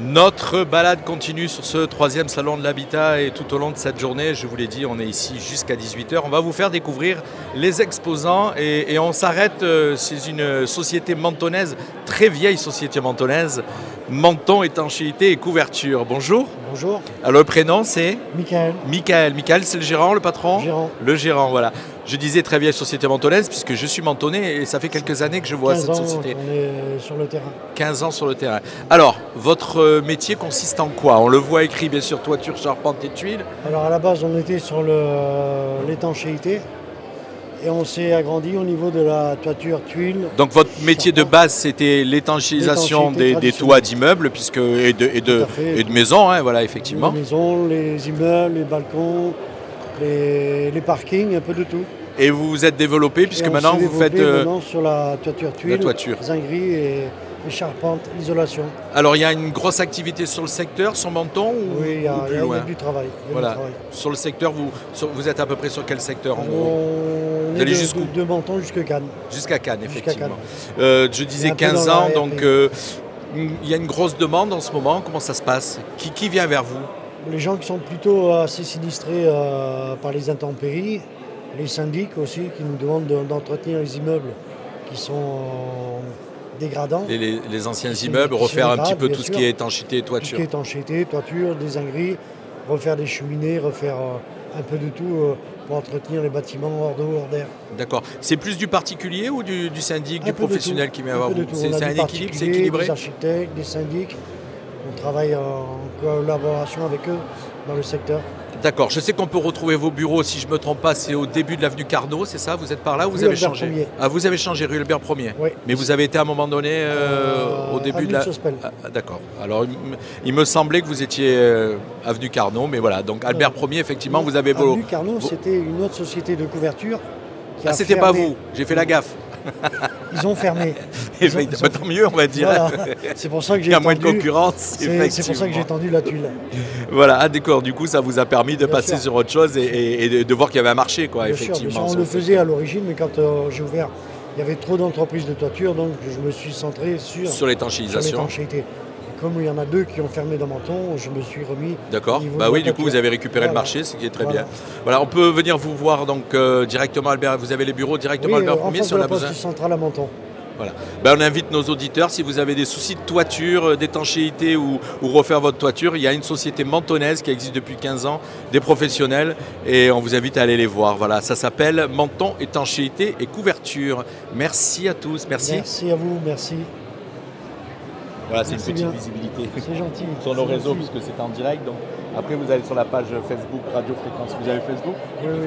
Notre balade continue sur ce troisième salon de l'habitat et tout au long de cette journée, je vous l'ai dit, on est ici jusqu'à 18 h. On va vous faire découvrir les exposants et on s'arrête chez une société mentonnaise, très vieille société mentonnaise, Menton Étanchéité et Couverture. Bonjour. Bonjour. Alors le prénom c'est Michael. Michael, c'est le gérant, le patron? Gérant. Le gérant, voilà. Je disais très vieille société mentonnaise puisque je suis mentonné et ça fait quelques années que je vois cette société. 15 ans, on est sur le terrain. 15 ans sur le terrain. Alors, votre métier consiste en quoi? On le voit écrit bien sûr toiture, charpente et tuiles. Alors à la base on était sur l'étanchéité et on s'est agrandi au niveau de la toiture, tuiles. Donc votre métier de base c'était l'étanchéisation des toits d'immeubles et de maisons, hein, voilà effectivement. Les maisons, les immeubles, les balcons, les parkings, un peu de tout. Et vous vous êtes développé puisque maintenant vous faites maintenant sur la toiture tuile, zinguerie et charpente, isolation. Alors il y a une grosse activité sur le secteur, sur Menton ou oui, il y a du travail. Voilà. Sur le secteur, vous êtes à peu près sur quel secteur en gros? Vous allez jusqu'où? De Menton jusqu'à Cannes. Jusqu'à Cannes, effectivement. Je disais 15 ans, donc il y a une grosse demande en ce moment. Comment ça se passe? Qui vient vers vous? Les gens qui sont plutôt assez sinistrés par les intempéries, les syndics aussi qui nous demandent d'entretenir les immeubles qui sont dégradants. Les anciens immeubles, refaire un petit peu tout ce qui est étanchéité et toiture. Tout ce qui est étanchéité, toiture, des zingueries, refaire des cheminées, refaire un peu de tout pour entretenir les bâtiments hors d'eau, hors d'air. D'accord. C'est plus du particulier ou du syndic, du professionnel qui vient voir vous? C'est un équilibre, c'est équilibré? Des architectes, des syndics, on travaille en collaboration avec eux dans le secteur. D'accord, je sais qu'on peut retrouver vos bureaux, si je ne me trompe pas, c'est au début de l'avenue Carnot, c'est ça? Vous êtes par là ou vous avez changé? Ah, vous avez changé, rue Albert 1er. Oui. Mais vous avez été à un moment donné au début de la... D'accord. Alors, il me semblait que vous étiez avenue Carnot, mais voilà, donc Albert 1er, effectivement, vous avez vos... Avenue Carnot, c'était une autre société de couverture qui a c'était pas vous, j'ai fait la gaffe. Ils ont fermé. Tant mieux, on va dire. Voilà. C'est pour ça que j'ai il y a moins de concurrence. C'est pour ça que j'ai tendu la tuile. Voilà, ah, d'accord. Du coup, ça vous a permis de passer sur autre chose et de voir qu'il y avait un marché, quoi, effectivement. Bien sûr. On le faisait à l'origine, mais quand j'ai ouvert, il y avait trop d'entreprises de toiture, donc je me suis centré sur l'étanchéisation. Comme il y en a deux qui ont fermé dans Menton, je me suis remis. D'accord. Bah oui, du coup, vous avez récupéré le marché, ce qui est très bien. Voilà, on peut venir vous voir donc directement, Albert. Vous avez les bureaux directement Albert 1er si on a besoin. Centrale à Menton. Voilà. On invite nos auditeurs, si vous avez des soucis de toiture, d'étanchéité ou refaire votre toiture, il y a une société mentonnaise qui existe depuis 15 ans, des professionnels, et on vous invite à aller les voir. Voilà, ça s'appelle Menton Étanchéité et Couverture. Merci à tous. Merci. Merci à vous, merci. Voilà, c'est une petite visibilité. C'est gentil. Sur nos réseaux, puisque c'est en direct. Donc, après, vous allez sur la page Facebook Radio Fréquence. Vous avez Facebook? Oui.